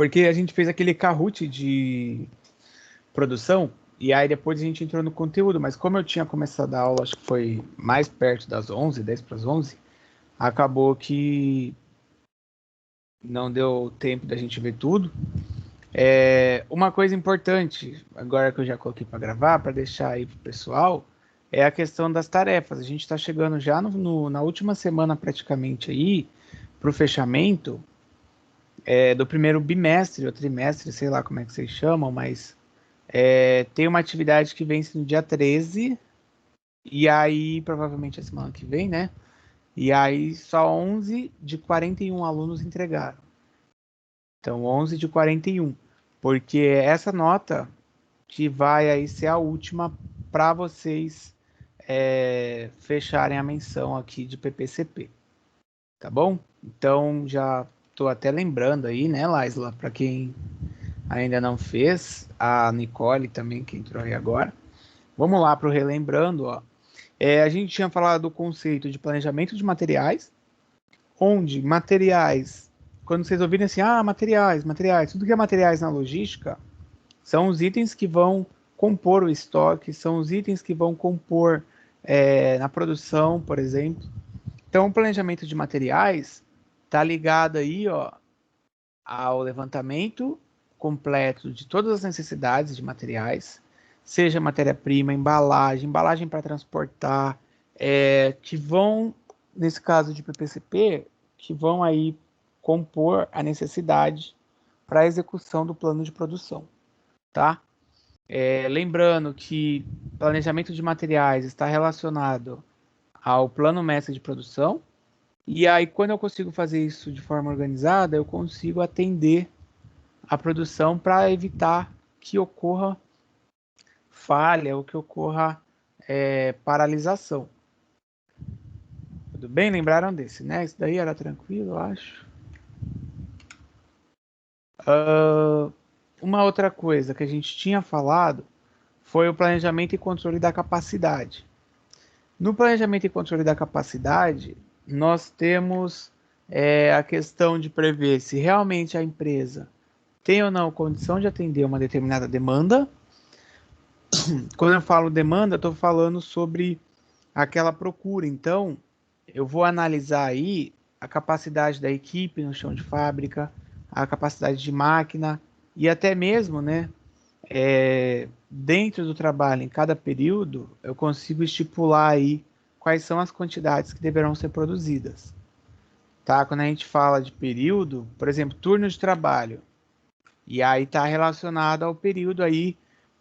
Porque a gente fez aquele Kahoot de produção, e aí depois a gente entrou no conteúdo, mas como eu tinha começado a aula, acho que foi mais perto das 11, 10 para as 11, acabou que não deu tempo da gente ver tudo. Uma coisa importante, agora que eu já coloquei para gravar, para deixar aí para o pessoal, é a questão das tarefas. A gente está chegando já na última semana praticamente aí, para o fechamento do primeiro bimestre ou trimestre, sei lá como é que vocês chamam, mas tem uma atividade que vence no dia 13, e aí provavelmente a semana que vem, né? E aí só 11 de 41 alunos entregaram. Então 11 de 41, porque essa nota que vai aí ser a última para vocês fecharem a menção aqui de PPCP, tá bom? Então já estou até lembrando aí, né, Laisla, para quem ainda não fez, a Nicole também que entrou aí agora. Vamos lá para o relembrando, ó. A gente tinha falado do conceito de planejamento de materiais, onde materiais, quando vocês ouvirem assim, materiais, tudo que é materiais na logística, são os itens que vão compor o estoque, são os itens que vão compor na produção, por exemplo. Então, o planejamento de materiais está ligado aí, ó, ao levantamento completo de todas as necessidades de materiais, seja matéria-prima, embalagem para transportar, que vão, nesse caso de PPCP, que vão aí compor a necessidade para a execução do plano de produção, tá? Lembrando que planejamento de materiais está relacionado ao plano mestre de produção, e aí quando eu consigo fazer isso de forma organizada, eu consigo atender a produção para evitar que ocorra falha ou que ocorra paralisação. Tudo bem? Lembraram desse, né? Isso daí era tranquilo, eu acho. Uma outra coisa que a gente tinha falado foi o planejamento e controle da capacidade. No planejamento e controle da capacidade, nós temos a questão de prever se realmente a empresa tem ou não condição de atender uma determinada demanda. Quando eu falo demanda, eu estou falando sobre aquela procura. Então, eu vou analisar aí a capacidade da equipe no chão de fábrica, a capacidade de máquina e até mesmo, né, dentro do trabalho, em cada período, eu consigo estipular aí quais são as quantidades que deverão ser produzidas. Tá? Quando a gente fala de período, por exemplo, turno de trabalho, e aí está relacionado ao período aí,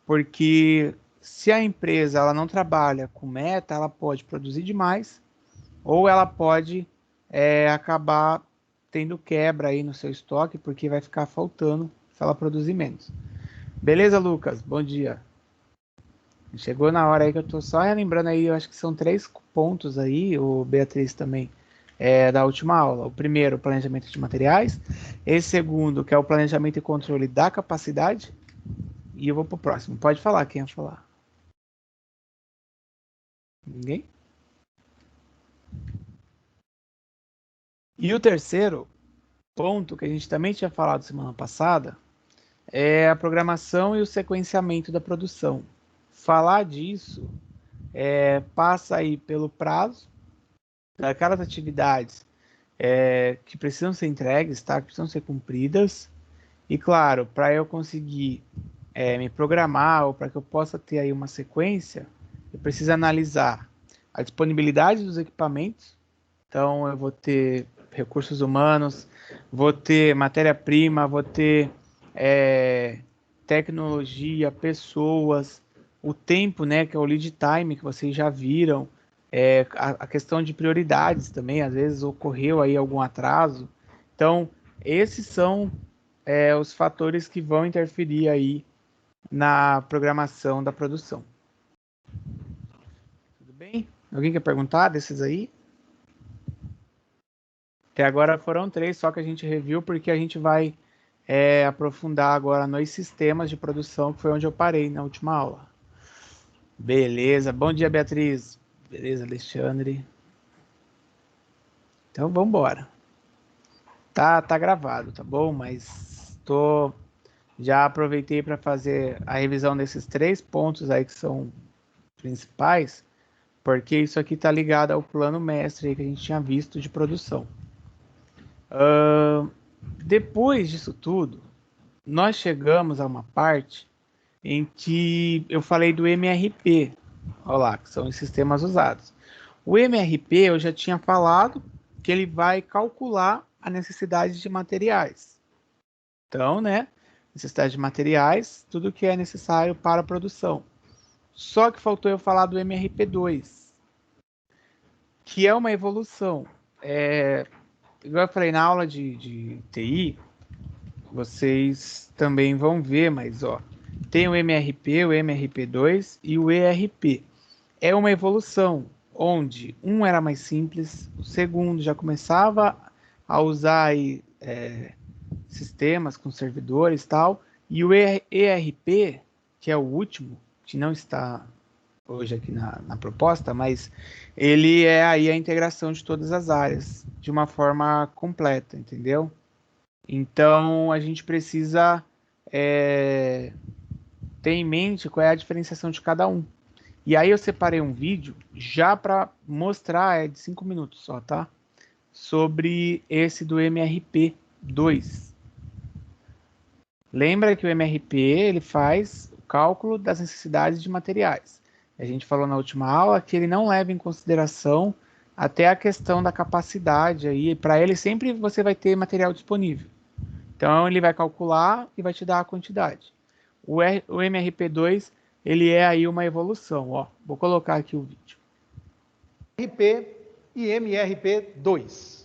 porque se a empresa ela não trabalha com meta, ela pode produzir demais, ou ela pode acabar tendo quebra aí no seu estoque, porque vai ficar faltando se ela produzir menos. Beleza, Lucas? Bom dia. Chegou na hora aí que eu tô só relembrando aí, eu acho que são 3 pontos aí, o Beatriz também, da última aula. O primeiro, o planejamento de materiais. Esse segundo, que é o planejamento e controle da capacidade. E eu vou pro próximo. Pode falar, quem ia falar? Ninguém? E o terceiro ponto, que a gente também tinha falado semana passada, é a programação e o sequenciamento da produção. Falar disso passa aí pelo prazo daquelas atividades que precisam ser entregues, tá? Que precisam ser cumpridas. E claro, para eu conseguir me programar ou para que eu possa ter aí uma sequência, eu preciso analisar a disponibilidade dos equipamentos. Então, eu vou ter recursos humanos, vou ter matéria-prima, vou ter tecnologia, pessoas, o tempo, né, que é o lead time, que vocês já viram, a questão de prioridades também, às vezes ocorreu aí algum atraso. Então, esses são os fatores que vão interferir aí na programação da produção. Tudo bem? Alguém quer perguntar desses aí? Até agora foram 3, só que a gente reviu porque a gente vai aprofundar agora nos sistemas de produção, que foi onde eu parei na última aula. Beleza, bom dia, Beatriz. Beleza, Alexandre. Então, vamos embora. Tá gravado, tá bom? Mas já aproveitei para fazer a revisão desses 3 pontos aí que são principais, porque isso aqui está ligado ao plano mestre aí que a gente tinha visto de produção. Depois disso tudo, nós chegamos a uma parte em que eu falei do MRP, olha lá, que são os sistemas usados. O MRP eu já tinha falado que ele vai calcular a necessidade de materiais. Então, né, necessidade de materiais, tudo que é necessário para a produção. Só que faltou eu falar do MRP2, que é uma evolução. Igual eu falei na aula de TI, vocês também vão ver, mas ó, tem o MRP, o MRP2 e o ERP. É uma evolução, onde um era mais simples, o segundo já começava a usar aí, sistemas com servidores e tal, e o ERP, que é o último, que não está hoje aqui na proposta, mas ele é aí a integração de todas as áreas de uma forma completa, entendeu? Então a gente precisa ter em mente qual é a diferenciação de cada um. E aí eu separei um vídeo já para mostrar, de 5 minutos só, tá? Sobre esse do MRP2. Lembra que o MRP ele faz o cálculo das necessidades de materiais. A gente falou na última aula que ele não leva em consideração até a questão da capacidade. Aí, para ele sempre você vai ter material disponível. Então ele vai calcular e vai te dar a quantidade. O MRP2 ele é aí uma evolução. Ó, vou colocar aqui o vídeo. MRP e MRP2.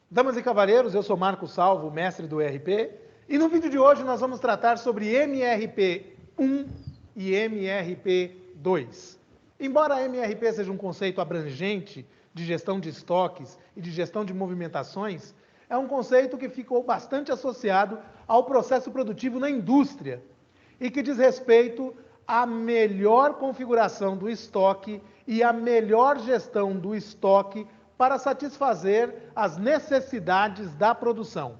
Damas e cavalheiros, eu sou Marco Salvo, mestre do ERP, e no vídeo de hoje nós vamos tratar sobre MRP1 e MRP2. Embora MRP seja um conceito abrangente de gestão de estoques e de gestão de movimentações, é um conceito que ficou bastante associado ao processo produtivo na indústria e que diz respeito à melhor configuração do estoque e à melhor gestão do estoque para satisfazer as necessidades da produção.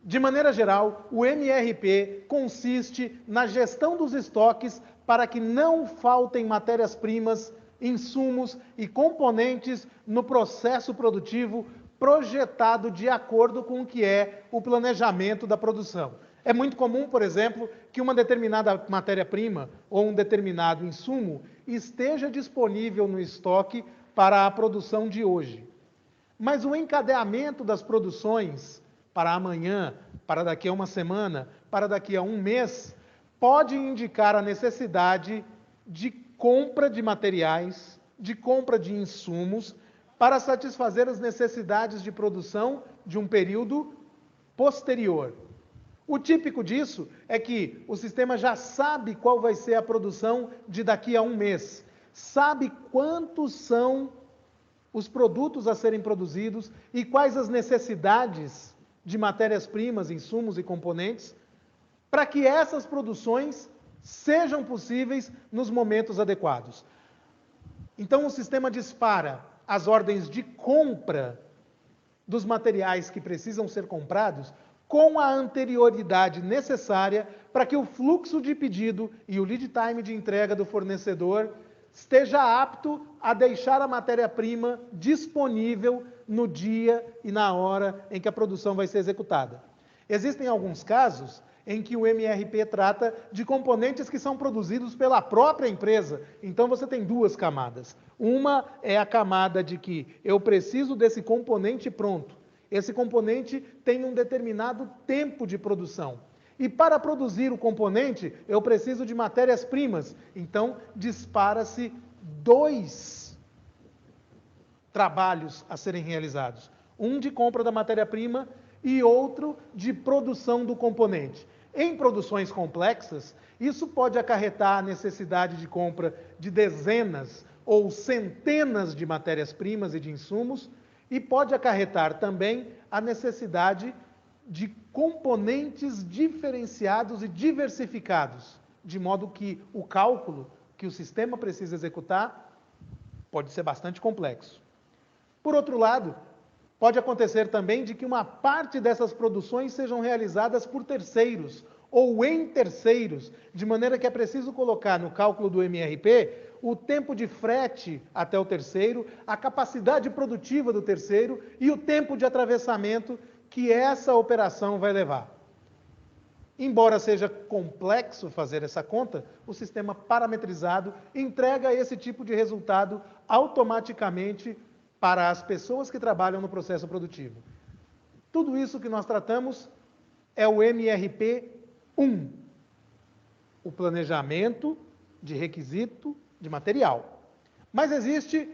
De maneira geral, o MRP consiste na gestão dos estoques para que não faltem matérias-primas, insumos e componentes no processo produtivo projetado de acordo com o que é o planejamento da produção. É muito comum, por exemplo, que uma determinada matéria-prima ou um determinado insumo esteja disponível no estoque para a produção de hoje. Mas o encadeamento das produções para amanhã, para daqui a uma semana, para daqui a um mês, pode indicar a necessidade de compra de materiais, de compra de insumos, para satisfazer as necessidades de produção de um período posterior. O típico disso é que o sistema já sabe qual vai ser a produção de daqui a um mês, sabe quantos são os produtos a serem produzidos e quais as necessidades de matérias-primas, insumos e componentes, para que essas produções sejam possíveis nos momentos adequados. Então o sistema dispara as ordens de compra dos materiais que precisam ser comprados com a anterioridade necessária para que o fluxo de pedido e o lead time de entrega do fornecedor esteja apto a deixar a matéria-prima disponível no dia e na hora em que a produção vai ser executada. Existem alguns casos em que o MRP trata de componentes que são produzidos pela própria empresa. Então você tem 2 camadas. Uma é a camada de que eu preciso desse componente pronto. Esse componente tem um determinado tempo de produção. E para produzir o componente, eu preciso de matérias-primas. Então, dispara-se 2 trabalhos a serem realizados. Um de compra da matéria-prima e outro de produção do componente. Em produções complexas, isso pode acarretar a necessidade de compra de dezenas ou centenas de matérias-primas e de insumos, e pode acarretar também a necessidade de componentes diferenciados e diversificados, de modo que o cálculo que o sistema precisa executar pode ser bastante complexo. Por outro lado, pode acontecer também de que uma parte dessas produções sejam realizadas por terceiros ou em terceiros, de maneira que é preciso colocar no cálculo do MRP o tempo de frete até o terceiro, a capacidade produtiva do terceiro e o tempo de atravessamento que essa operação vai levar. Embora seja complexo fazer essa conta, o sistema parametrizado entrega esse tipo de resultado automaticamente para as pessoas que trabalham no processo produtivo. Tudo isso que nós tratamos é o MRP 1, o planejamento de requisito de material. Mas existe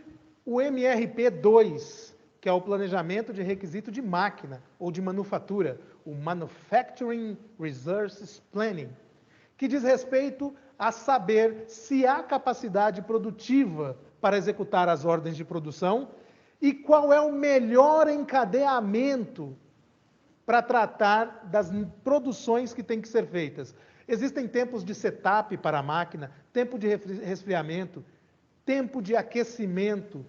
o MRP 2, que é o planejamento de requisito de máquina ou de manufatura, o Manufacturing Resources Planning, que diz respeito a saber se há capacidade produtiva para executar as ordens de produção e qual é o melhor encadeamento para tratar das produções que têm que ser feitas. Existem tempos de setup para a máquina, tempo de resfriamento, tempo de aquecimento,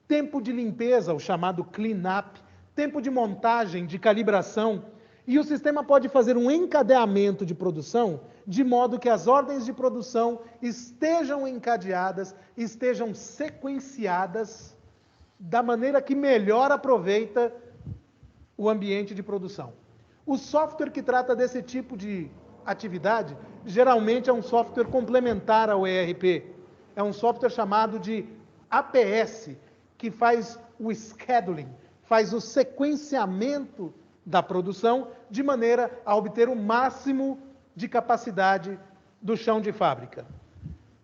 tempo de limpeza, o chamado clean-up, tempo de montagem, de calibração, e o sistema pode fazer um encadeamento de produção de modo que as ordens de produção estejam encadeadas, estejam sequenciadas da maneira que melhor aproveita o ambiente de produção. O software que trata desse tipo de atividade geralmente é um software complementar ao ERP. É um software chamado de APS, que faz o scheduling, faz o sequenciamento da produção, de maneira a obter o máximo de capacidade do chão de fábrica.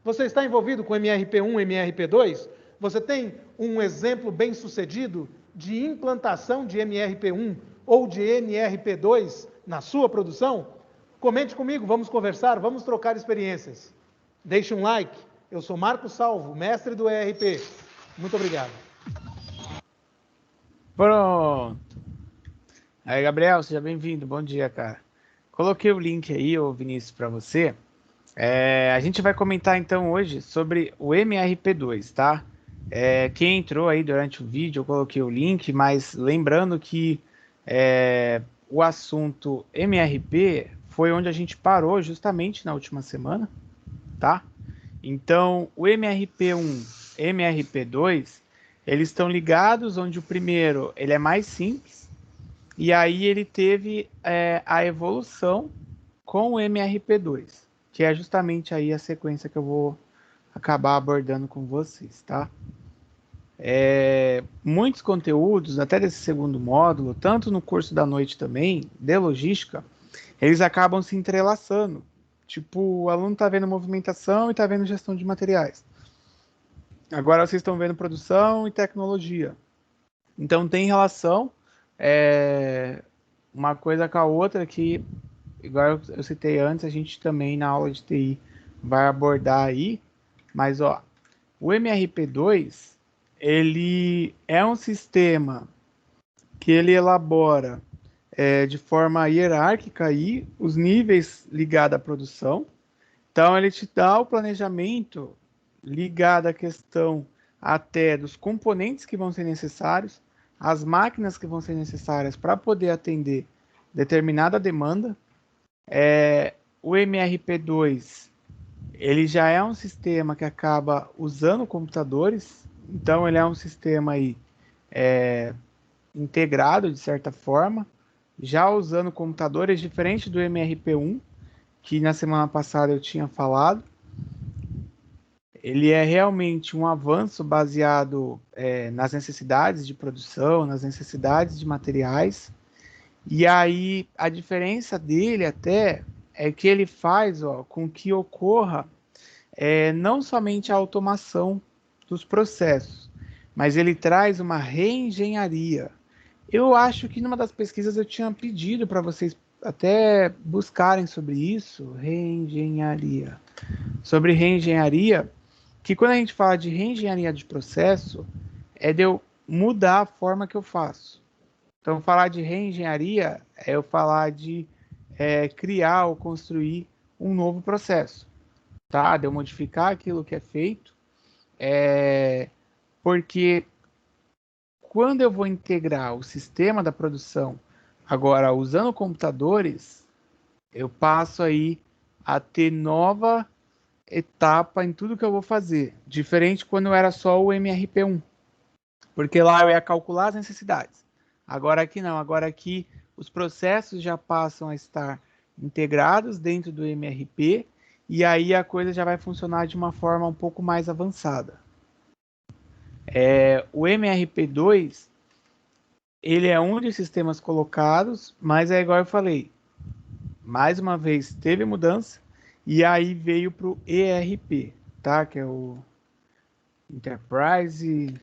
Você está envolvido com MRP1, MRP2? Você tem um exemplo bem sucedido de implantação de MRP1 ou de MRP2 na sua produção? Comente comigo, vamos conversar, vamos trocar experiências. Deixe um like. Eu sou Marco Salvo, mestre do ERP. Muito obrigado. Pronto. Aí, Gabriel, seja bem-vindo. Bom dia, cara. Coloquei o link aí, ô Vinícius, para você. A gente vai comentar então hoje sobre o MRP2, tá? Quem entrou aí durante o vídeo, eu coloquei o link, mas lembrando que o assunto MRP foi onde a gente parou justamente na última semana, tá? Então, o MRP1, MRP2, eles estão ligados, onde o primeiro ele é mais simples, e aí ele teve a evolução com o MRP2, que é justamente aí a sequência que eu vou acabar abordando com vocês, tá? Muitos conteúdos, até desse segundo módulo, tanto no curso da noite também, de logística, eles acabam se entrelaçando. Tipo, o aluno está vendo movimentação e está vendo gestão de materiais. Agora vocês estão vendo produção e tecnologia. Então tem relação uma coisa com a outra que, igual eu citei antes, a gente também na aula de TI vai abordar aí. Mas ó, o MRP2 ele é um sistema que ele elabora de forma hierárquica aí os níveis ligados à produção. Então ele te dá o planejamento ligado à questão até dos componentes que vão ser necessários, as máquinas que vão ser necessárias para poder atender determinada demanda. O MRP2 ele já é um sistema que acaba usando computadores, então ele é um sistema aí integrado de certa forma, já usando computadores, diferente do MRP1, que na semana passada eu tinha falado. Ele é realmente um avanço baseado nas necessidades de produção, nas necessidades de materiais. E aí a diferença dele até é que ele faz com que ocorra não somente a automação dos processos, mas ele traz uma reengenharia. Eu acho que numa das pesquisas eu tinha pedido para vocês até buscarem sobre isso, reengenharia. Sobre reengenharia, que quando a gente fala de reengenharia de processo, é de eu mudar a forma que eu faço. Então, falar de reengenharia é eu falar de criar ou construir um novo processo. tá? De eu modificar aquilo que é feito, porque quando eu vou integrar o sistema da produção, agora usando computadores, eu passo aí a ter nova etapa em tudo que eu vou fazer, diferente quando era só o MRP1, porque lá eu ia calcular as necessidades. Agora aqui não, agora aqui os processos já passam a estar integrados dentro do MRP e aí a coisa já vai funcionar de uma forma um pouco mais avançada. O MRP2 ele é um dos sistemas colocados, mas é igual eu falei, mais uma vez teve mudança e aí veio para o ERP, tá? Que é o Enterprise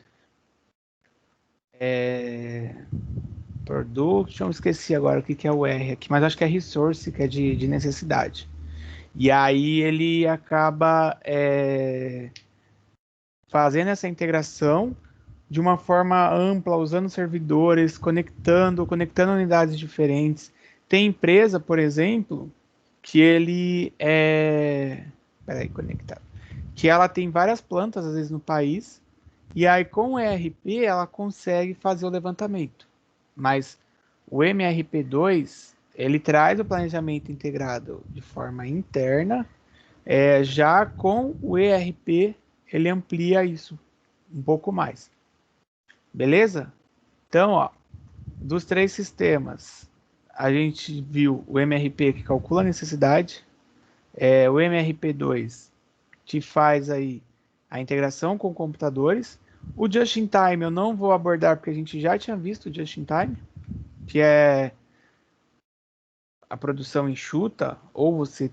Production, esqueci agora o que é o R aqui, mas acho que é Resource, que é de necessidade. E aí ele acaba fazendo essa integração de uma forma ampla, usando servidores, conectando unidades diferentes. Tem empresa, por exemplo, que ele é... Peraí, conectado. Que ela tem várias plantas, às vezes, no país, e aí com o ERP ela consegue fazer o levantamento. Mas o MRP2, ele traz o planejamento integrado de forma interna, já com o ERP ele amplia isso um pouco mais. Beleza? Então, ó, dos três sistemas, a gente viu o MRP que calcula a necessidade, o MRP2 te faz aí a integração com computadores. O Just in Time eu não vou abordar porque a gente já tinha visto o Just in Time, que é a produção enxuta ou você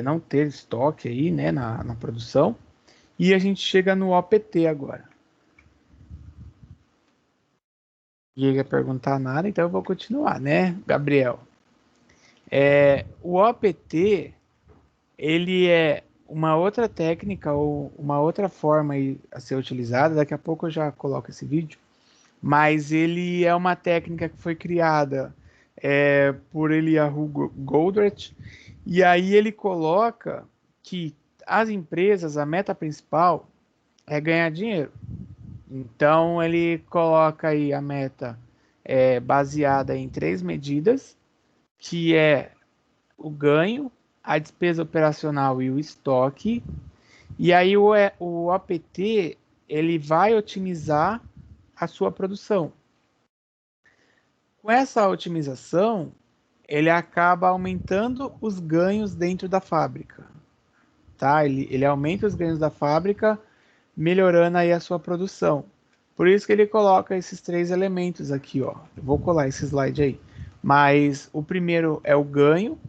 não ter estoque aí, né, na produção. E a gente chega no OPT agora. Ninguém quer perguntar nada, então eu vou continuar, né, Gabriel? O OPT, ele é uma outra técnica ou uma outra forma aí a ser utilizada. Daqui a pouco eu já coloco esse vídeo. Mas ele é uma técnica que foi criada por Eliyahu Goldratt. E aí ele coloca que as empresas, a meta principal é ganhar dinheiro. Então ele coloca aí a meta baseada em 3 medidas, que é o ganho, a despesa operacional e o estoque. E aí o APT ele vai otimizar a sua produção. Com essa otimização, ele acaba aumentando os ganhos dentro da fábrica, tá? Ele aumenta os ganhos da fábrica, melhorando aí a sua produção. Por isso que ele coloca esses 3 elementos aqui, ó. Eu vou colar esse slide aí. Mas o primeiro é o ganho,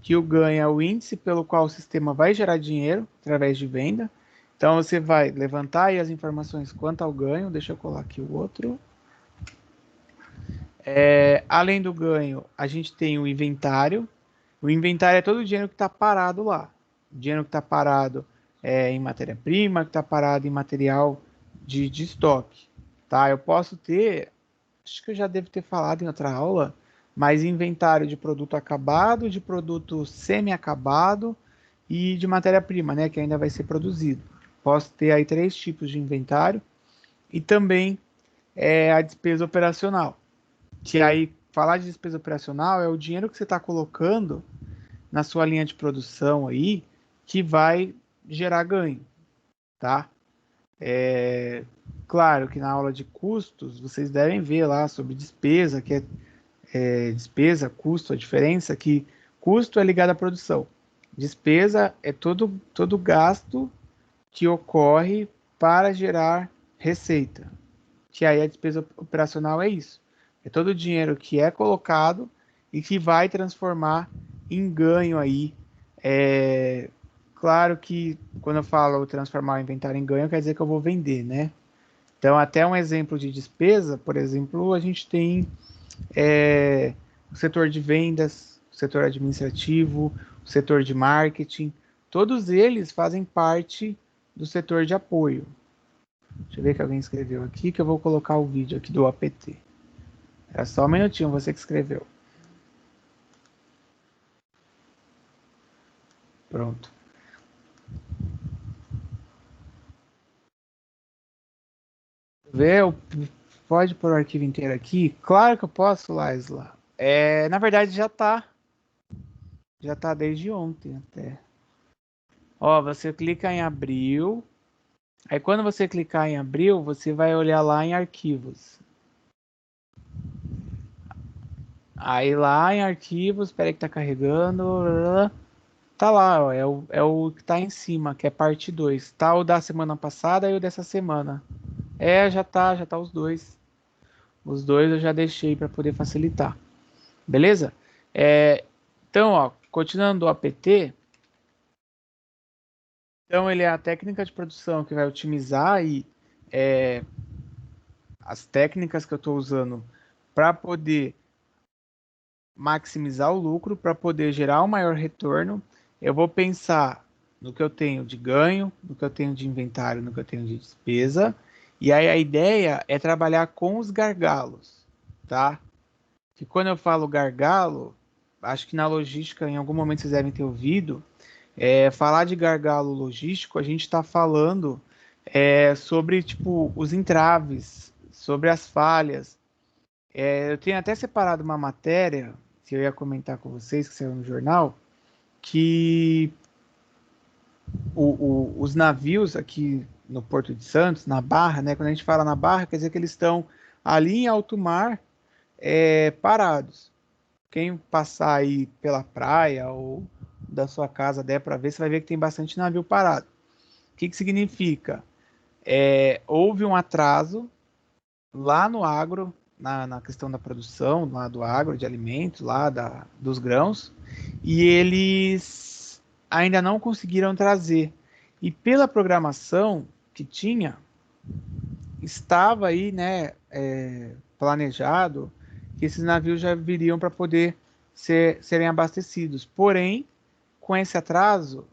que o ganho é o índice pelo qual o sistema vai gerar dinheiro através de venda. Então você vai levantar aí as informações quanto ao ganho. Deixa eu colar aqui o outro. Além do ganho, a gente tem o inventário. O inventário é todo o dinheiro que está parado lá. O dinheiro que está parado em matéria-prima, que está parado em material de estoque. Tá? Eu posso ter, acho que eu já devo ter falado em outra aula, mas inventário de produto acabado, de produto semi-acabado e de matéria-prima, né, que ainda vai ser produzido. Posso ter aí 3 tipos de inventário e também a despesa operacional. Que aí, falar de despesa operacional é o dinheiro que você está colocando na sua linha de produção aí que vai gerar ganho, tá? Claro que na aula de custos vocês devem ver lá sobre despesa, que é despesa, custo, a diferença que custo é ligado à produção. Despesa é todo gasto que ocorre para gerar receita. Que aí a despesa operacional é isso. É todo o dinheiro que é colocado e que vai transformar em ganho aí. Claro que quando eu falo transformar o inventário em ganho, quer dizer que eu vou vender, né? Então, até um exemplo de despesa, por exemplo, a gente tem o setor de vendas, o setor administrativo, o setor de marketing. Todos eles fazem parte do setor de apoio. Deixa eu ver que alguém escreveu aqui, que eu vou colocar o vídeo aqui do APT. Era só um minutinho, você que escreveu. Pronto. Vê, pode pôr o arquivo inteiro aqui? Claro que eu posso, Laisla. Na verdade já tá. Já tá desde ontem até. Ó, você clica em abril. Aí quando você clicar em abril, você vai olhar lá em arquivos. Aí lá em arquivos, espera que tá carregando. Tá lá, ó, é o que tá em cima, que é parte 2. Tá o da semana passada e o dessa semana. Já tá os dois. Os dois eu já deixei para poder facilitar. Beleza? Então, ó, continuando o APT, então ele é a técnica de produção que vai otimizar aí, as técnicas que eu estou usando para poder maximizar o lucro, para poder gerar um maior retorno. Eu vou pensar no que eu tenho de ganho, no que eu tenho de inventário, no que eu tenho de despesa. E aí a ideia é trabalhar com os gargalos, tá? Que quando eu falo gargalo, acho que na logística, em algum momento vocês devem ter ouvido, falar de gargalo logístico, a gente está falando sobre tipo os entraves, sobre as falhas. Eu tenho até separado uma matéria que eu ia comentar com vocês, que saiu no jornal, que os navios aqui no Porto de Santos, na Barra, né? Quando a gente fala na Barra, quer dizer que eles estão ali em alto mar, parados. Quem passar aí pela praia ou da sua casa der para ver, você vai ver que tem bastante navio parado. O que significa? Houve um atraso lá no agro, na questão da produção, lá do agro, de alimentos, lá dos grãos, e eles ainda não conseguiram trazer. E pela programação que tinha, estava aí, né, planejado que esses navios já viriam para poder serem abastecidos. Porém, com esse atraso,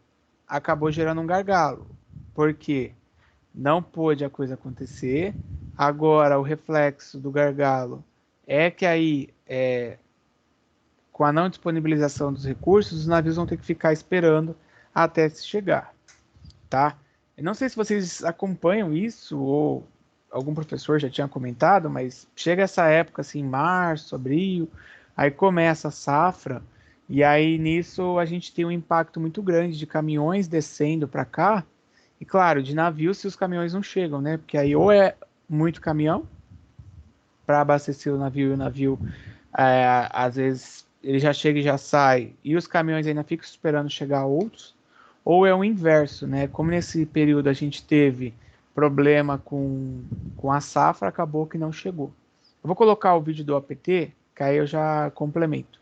acabou gerando um gargalo, porque não pôde a coisa acontecer. Agora, o reflexo do gargalo é que aí, com a não disponibilização dos recursos, os navios vão ter que ficar esperando até se chegar, tá? Eu não sei se vocês acompanham isso ou algum professor já tinha comentado, mas chega essa época assim, março, abril, aí começa a safra e aí nisso a gente tem um impacto muito grande de caminhões descendo para cá e claro, de navios se os caminhões não chegam, né? Porque aí ou é muito caminhão para abastecer o navio e o navio às vezes ele já chega e já sai e os caminhões ainda ficam esperando chegar outros, ou é o inverso, né? Como nesse período a gente teve problema com a safra, acabou que não chegou. Eu vou colocar o vídeo do APT, que aí eu já complemento.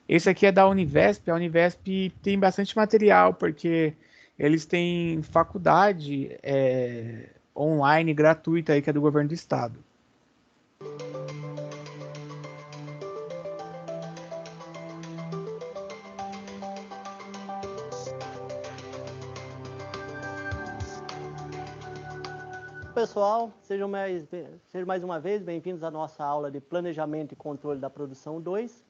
Esse aqui é da Univesp. A Univesp tem bastante material, porque eles têm faculdade online gratuita aí, que é do governo do estado. Pessoal, sejam mais uma vez bem-vindos à nossa aula de Planejamento e Controle da Produção 2,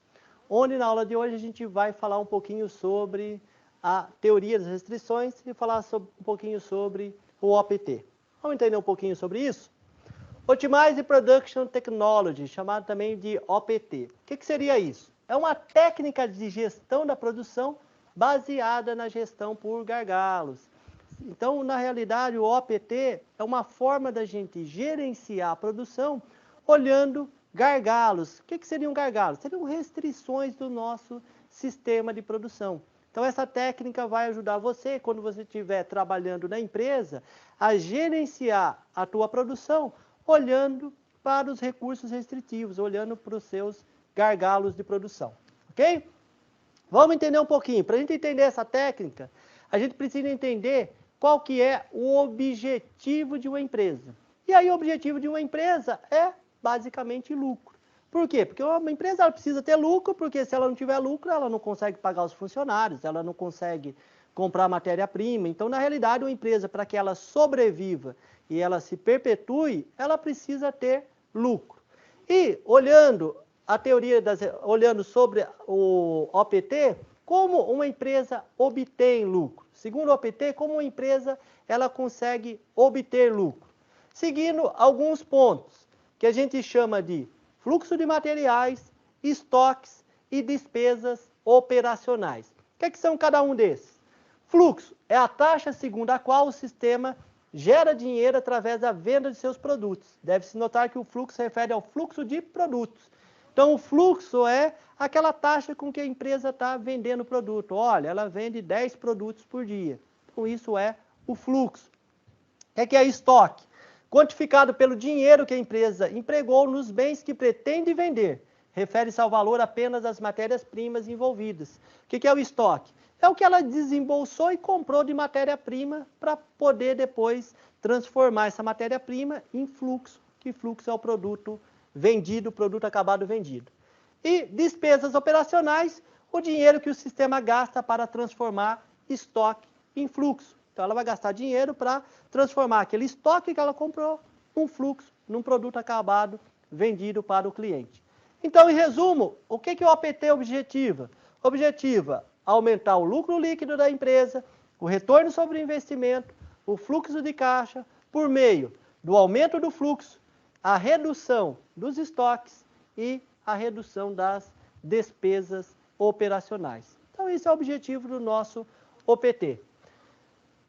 onde na aula de hoje a gente vai falar um pouquinho sobre a teoria das restrições e falar um pouquinho sobre o OPT. Vamos entender um pouquinho sobre isso? Optimize Production Technology, chamado também de OPT. O que seria isso? É uma técnica de gestão da produção baseada na gestão por gargalos. Então, na realidade, o OPT é uma forma da gente gerenciar a produção olhando gargalos. O que seriam gargalos? Seriam restrições do nosso sistema de produção. Então, essa técnica vai ajudar você, quando você estiver trabalhando na empresa, a gerenciar a tua produção olhando para os recursos restritivos, olhando para os seus gargalos de produção. Ok? Vamos entender um pouquinho. Para a gente entender essa técnica, a gente precisa entender qual que é o objetivo de uma empresa. E aí o objetivo de uma empresa é basicamente lucro. Por quê? Porque uma empresa ela precisa ter lucro, porque se ela não tiver lucro, ela não consegue pagar os funcionários, ela não consegue comprar matéria-prima. Então, na realidade, uma empresa, para que ela sobreviva e ela se perpetue, ela precisa ter lucro. E olhando a teoria olhando sobre o OPT, como uma empresa obtém lucro? Segundo o OPT, como uma empresa ela consegue obter lucro? seguindo alguns pontos que a gente chama de fluxo de materiais, estoques e despesas operacionais. O que é que são cada um desses? Fluxo é a taxa segundo a qual o sistema gera dinheiro através da venda de seus produtos. Deve-se notar que o fluxo se refere ao fluxo de produtos. Então, o fluxo é aquela taxa com que a empresa está vendendo o produto. Olha, ela vende 10 produtos por dia. Então, isso é o fluxo. O que é estoque? Quantificado pelo dinheiro que a empresa empregou nos bens que pretende vender. Refere-se ao valor apenas das matérias-primas envolvidas. O que é o estoque? É o que ela desembolsou e comprou de matéria-prima para poder depois transformar essa matéria-prima em fluxo, que fluxo é o produto vendido, o produto acabado vendido. E despesas operacionais, o dinheiro que o sistema gasta para transformar estoque em fluxo. Então, ela vai gastar dinheiro para transformar aquele estoque que ela comprou num fluxo, num produto acabado vendido para o cliente. Então, em resumo, o que o OPT objetiva? Objetiva aumentar o lucro líquido da empresa, o retorno sobre o investimento, o fluxo de caixa, por meio do aumento do fluxo, a redução dos estoques e a redução das despesas operacionais. Então, esse é o objetivo do nosso OPT.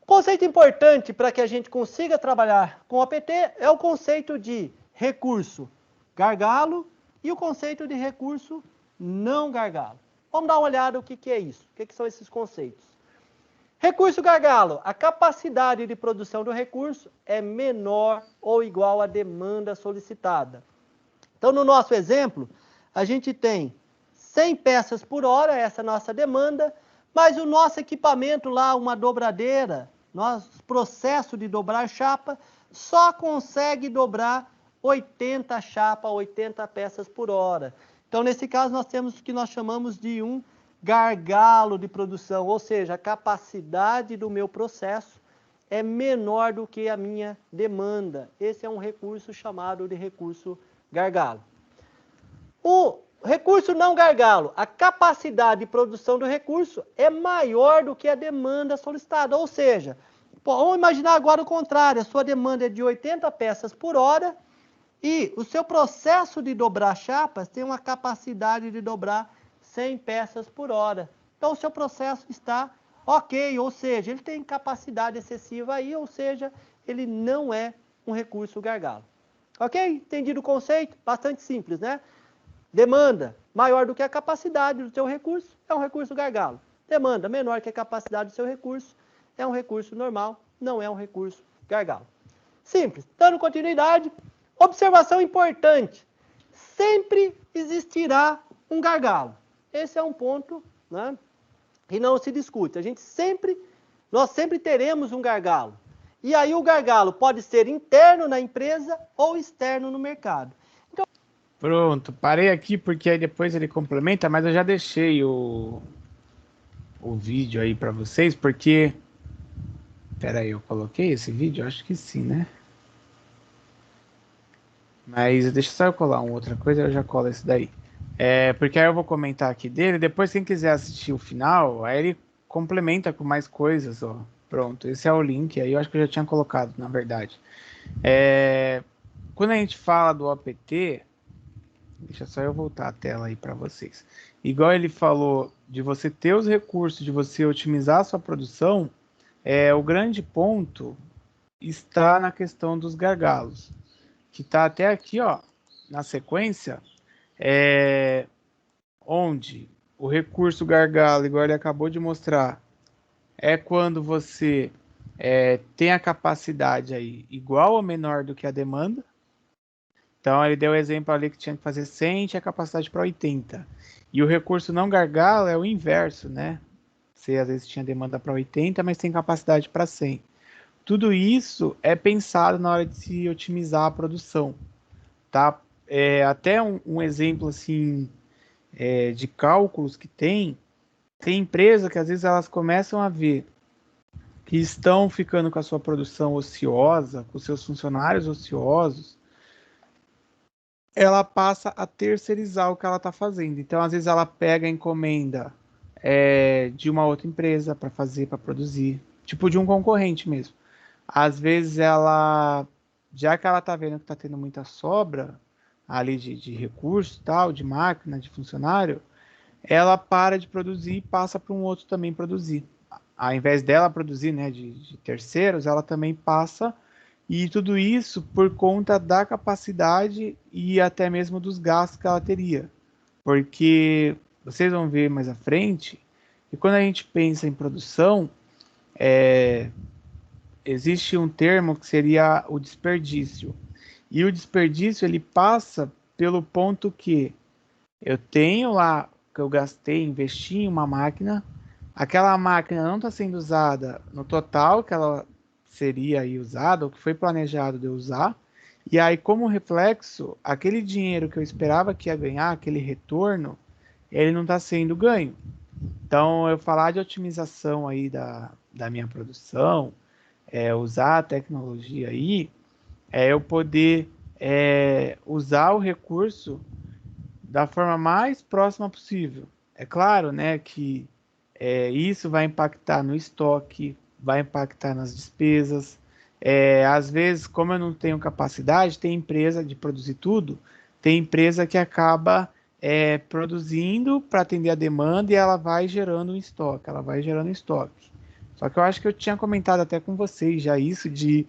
Conceito importante para que a gente consiga trabalhar com o OPT é o conceito de recurso gargalo e o conceito de recurso não gargalo. Vamos dar uma olhada no que é isso, o que são esses conceitos. Recurso gargalo, a capacidade de produção do recurso é menor ou igual à demanda solicitada. Então, no nosso exemplo, a gente tem 100 peças por hora, essa é a nossa demanda, mas o nosso equipamento lá, uma dobradeira, nosso processo de dobrar chapa, só consegue dobrar 80 chapas, 80 peças por hora. Então, nesse caso, nós temos o que nós chamamos de um gargalo de produção, ou seja, a capacidade do meu processo é menor do que a minha demanda. Esse é um recurso chamado de recurso gargalo. O recurso não gargalo, a capacidade de produção do recurso é maior do que a demanda solicitada, ou seja, vamos imaginar agora o contrário, a sua demanda é de 80 peças por hora e o seu processo de dobrar chapas tem uma capacidade de dobrar 100 peças por hora. Então, o seu processo está ok, ou seja, ele tem capacidade excessiva aí, ou seja, ele não é um recurso gargalo. Ok? Entendido o conceito? Bastante simples, né? Demanda maior do que a capacidade do seu recurso é um recurso gargalo. Demanda menor que a capacidade do seu recurso é um recurso normal, não é um recurso gargalo. Simples. Dando continuidade, observação importante. Sempre existirá um gargalo. Esse é um ponto, né, que não se discute. Nós sempre teremos um gargalo. E aí o gargalo pode ser interno na empresa ou externo no mercado. Então, Pronto, parei aqui porque aí depois ele complementa, mas eu já deixei o vídeo aí para vocês, porque... Pera aí, eu coloquei esse vídeo? Acho que sim, né? Mas deixa só eu colar uma outra coisa, eu já colo esse daí. Porque aí eu vou comentar aqui dele, depois quem quiser assistir o final, aí ele complementa com mais coisas, ó. Pronto, esse é o link, aí eu acho que eu já tinha colocado, na verdade. Quando a gente fala do OPT, deixa só eu voltar a tela aí para vocês. Igual ele falou de você ter os recursos, de você otimizar a sua produção, o grande ponto está na questão dos gargalos, que está até aqui, ó, na sequência, onde o recurso gargalo, igual ele acabou de mostrar, é quando você tem a capacidade aí igual ou menor do que a demanda. Então, ele deu o exemplo ali que tinha que fazer 100 e tinha capacidade para 80. E o recurso não gargalo é o inverso, né? Você às vezes tinha demanda para 80, mas tem capacidade para 100. Tudo isso é pensado na hora de se otimizar a produção, tá? Até um exemplo assim de cálculos que tem empresa que às vezes elas começam a ver que estão ficando com a sua produção ociosa, com seus funcionários ociosos, ela passa a terceirizar o que ela está fazendo. Então, às vezes ela pega a encomenda de uma outra empresa para produzir, tipo de um concorrente mesmo. Às vezes ela já que ela está vendo que está tendo muita sobra ali de recurso, tal, de máquina, de funcionário, ela para de produzir e passa para um outro também produzir. Ao invés dela produzir, né, de terceiros, ela também passa, e tudo isso por conta da capacidade e até mesmo dos gastos que ela teria. Porque vocês vão ver mais à frente, e quando a gente pensa em produção, existe um termo que seria o desperdício. E o desperdício ele passa pelo ponto que eu tenho lá que eu gastei, investi em uma máquina, aquela máquina não está sendo usada no total que ela seria aí usada, ou que foi planejado de eu usar, e aí como reflexo, aquele dinheiro que eu esperava que ia ganhar, aquele retorno, ele não está sendo ganho. Então, eu falar de otimização aí da minha produção, usar a tecnologia aí, é eu poder usar o recurso da forma mais próxima possível. É claro, né, que isso vai impactar no estoque, vai impactar nas despesas. Às vezes, como eu não tenho capacidade, tem empresa de produzir tudo, tem empresa que acaba produzindo para atender a demanda e ela vai gerando um estoque, ela vai gerando estoque. Só que eu acho que eu tinha comentado até com vocês já isso de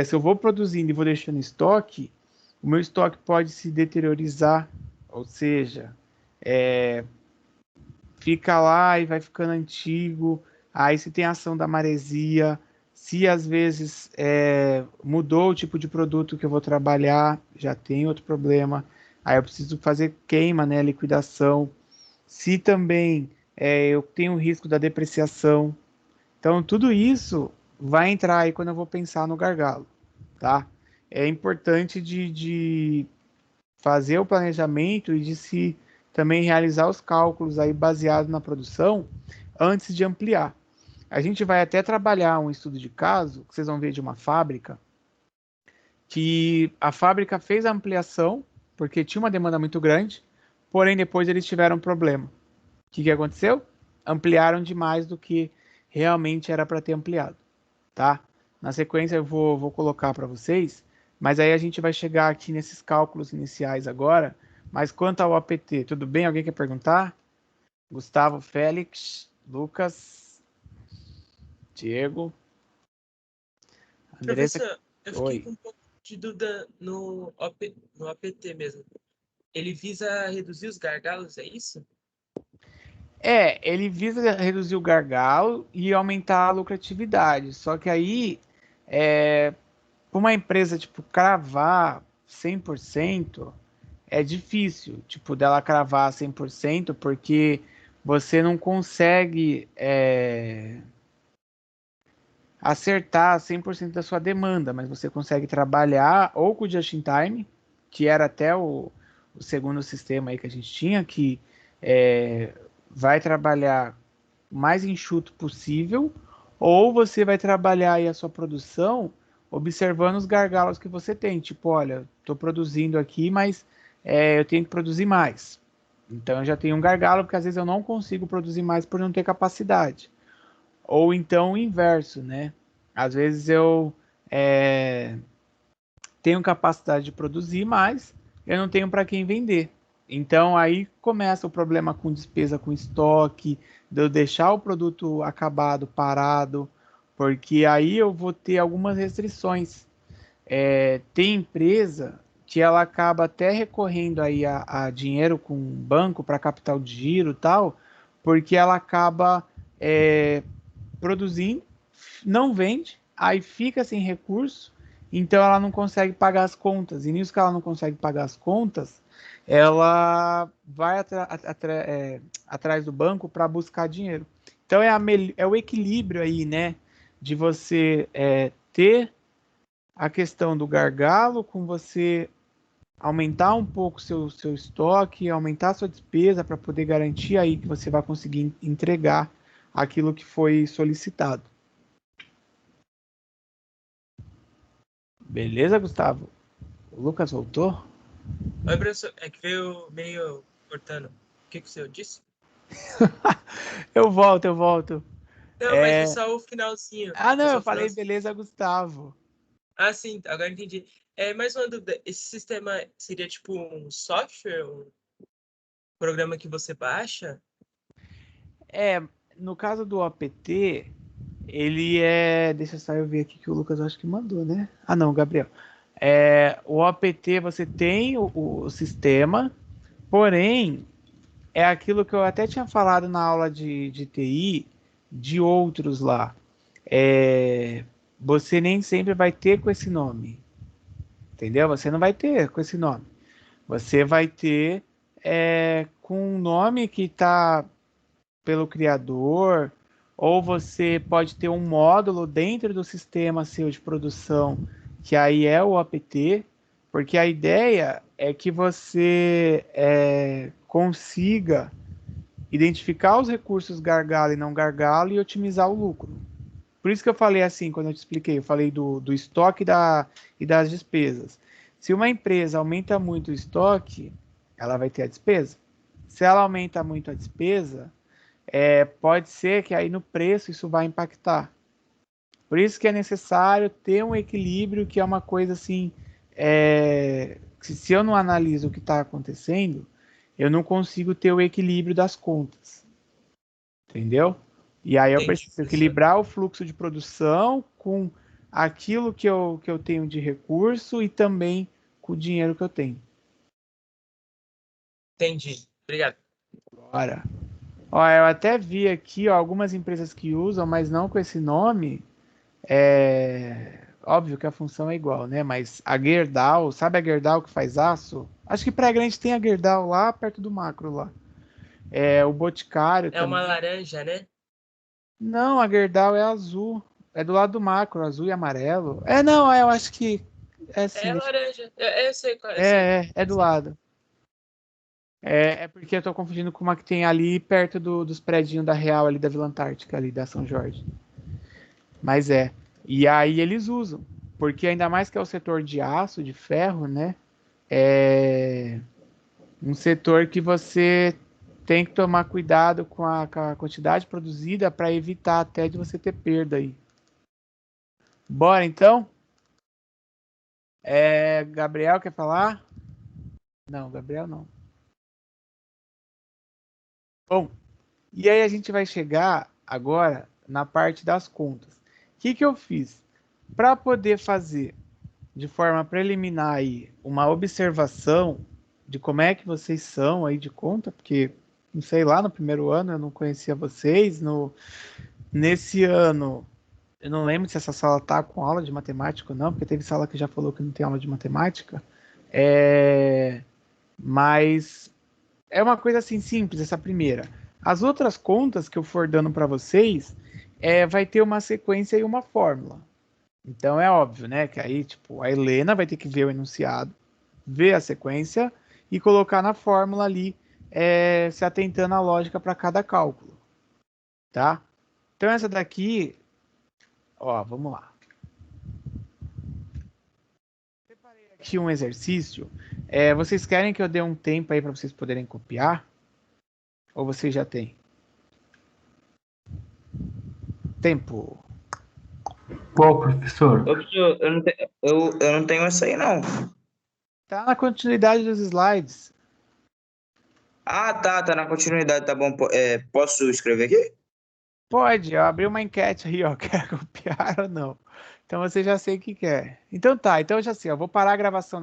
se eu vou produzindo e vou deixando estoque, o meu estoque pode se deteriorizar, ou seja, fica lá e vai ficando antigo. Aí se tem ação da maresia, se às vezes mudou o tipo de produto que eu vou trabalhar, já tem outro problema. Aí eu preciso fazer queima, né, liquidação. Se também eu tenho o risco da depreciação. Então tudo isso vai entrar aí quando eu vou pensar no gargalo, tá? É importante de fazer o planejamento e de se também realizar os cálculos aí baseado na produção antes de ampliar. A gente vai até trabalhar um estudo de caso, que vocês vão ver de uma fábrica, que a fábrica fez a ampliação porque tinha uma demanda muito grande, porém depois eles tiveram um problema. O que aconteceu? Ampliaram demais do que realmente era para ter ampliado, tá? Na sequência eu vou colocar para vocês, mas aí a gente vai chegar aqui nesses cálculos iniciais agora. Mas quanto ao APT, tudo bem? Alguém quer perguntar? Gustavo, Félix, Lucas, Diego, Andressa. Professor, eu fiquei Oi. com um pouco de dúvida no APT mesmo. Ele visa reduzir os gargalos, é isso? Ele visa reduzir o gargalo e aumentar a lucratividade. Só que aí, para uma empresa, tipo, cravar 100%, é difícil, tipo, dela cravar 100%, porque você não consegue acertar 100% da sua demanda, mas você consegue trabalhar ou com o just-in-time, que era até o segundo sistema aí que a gente tinha, que vai trabalhar o mais enxuto possível, ou você vai trabalhar aí a sua produção observando os gargalos que você tem. Tipo, olha, estou produzindo aqui, mas eu tenho que produzir mais. Então eu já tenho um gargalo, porque às vezes eu não consigo produzir mais por não ter capacidade. Ou então o inverso, né? Às vezes eu tenho capacidade de produzir, mas eu não tenho para quem vender. Então aí começa o problema com despesa com estoque, de eu deixar o produto acabado parado, porque aí eu vou ter algumas restrições. Tem empresa que ela acaba até recorrendo aí a dinheiro com banco para capital de giro e tal, porque ela acaba produzindo, não vende, aí fica sem recurso, então ela não consegue pagar as contas. E nisso que ela não consegue pagar as contas, ela vai atrás do banco para buscar dinheiro. Então é o equilíbrio aí, né? De você ter a questão do gargalo com você aumentar um pouco seu estoque, aumentar sua despesa para poder garantir aí que você vai conseguir entregar aquilo que foi solicitado. Beleza, Gustavo? O Lucas voltou? Oi, professor, é que veio meio cortando. O que o senhor disse? Eu volto. Não, mas é só o finalzinho. Ah, não, É só eu o falei finalzinho. beleza, Gustavo. Ah, sim, agora entendi. Mais uma dúvida. Esse sistema seria tipo um software, um programa que você baixa? No caso do OPT, ele é. Deixa só eu ver aqui que o Lucas acho que mandou, né? Ah, não, Gabriel. O OPT você tem o sistema, porém, é aquilo que eu até tinha falado na aula de TI de outros lá. Você nem sempre vai ter com esse nome, entendeu? Você não vai ter com esse nome. Você vai ter com um nome que está pelo criador, ou você pode ter um módulo dentro do sistema seu de produção, que aí é o apt, porque a ideia é que você consiga identificar os recursos gargalo e não gargalo e otimizar o lucro. Por isso que eu falei assim, quando eu te expliquei, eu falei do estoque e das despesas. Se uma empresa aumenta muito o estoque, ela vai ter a despesa. Se ela aumenta muito a despesa, pode ser que aí no preço isso vai impactar. Por isso que é necessário ter um equilíbrio, que é uma coisa assim, se eu não analiso o que está acontecendo, eu não consigo ter o equilíbrio das contas, entendeu? E aí eu Entendi, preciso professor. equilibrar o fluxo de produção com aquilo que eu tenho de recurso e também com o dinheiro que eu tenho. Entendi. Obrigado. Agora, ó, eu até vi aqui ó, algumas empresas que usam, mas não com esse nome. Óbvio que a função é igual, né? Mas a Gerdau, sabe a Gerdau que faz aço? Acho que Praia Grande tem a Gerdau lá perto do Macro lá. O Boticário É uma também. laranja, né? Não, a Gerdau é azul. É do lado do Macro, azul e amarelo. Não, eu acho que é sim. É laranja. Eu sei qual, eu sei. É do lado. É porque eu tô confundindo com uma que tem ali perto dos prédios da Real, ali da Vila Antártica, ali da São Jorge. Mas é. E aí eles usam. Porque ainda mais que é o setor de aço, de ferro, né? É um setor que você tem que tomar cuidado com a quantidade produzida para evitar até de você ter perda aí. Bora então? Gabriel quer falar? Não, Gabriel não. Bom, e aí a gente vai chegar agora na parte das contas. O que eu fiz? Para poder fazer de forma preliminar aí uma observação de como é que vocês são aí de conta, porque não sei lá, no primeiro ano eu não conhecia vocês, nesse ano eu não lembro se essa sala tá com aula de matemática ou não, porque teve sala que já falou que não tem aula de matemática, mas é uma coisa assim simples essa primeira. As outras contas que eu for dando para vocês, vai ter uma sequência e uma fórmula. Então é óbvio, né? Que aí, tipo, a Helena vai ter que ver o enunciado, ver a sequência e colocar na fórmula ali, se atentando à lógica para cada cálculo, tá? Então essa daqui, ó, vamos lá. Separei aqui um exercício. Vocês querem que eu dê um tempo aí para vocês poderem copiar? Ou vocês já têm? Tempo. Qual, professor? Ô, professor, eu não tenho essa aí, não. Tá na continuidade dos slides. Ah, tá na continuidade, tá bom. Posso escrever aqui? Pode, eu abri uma enquete aí, ó. Quer copiar ou não? Então você já sei o que quer. Então tá, então eu já sei, eu vou parar a gravação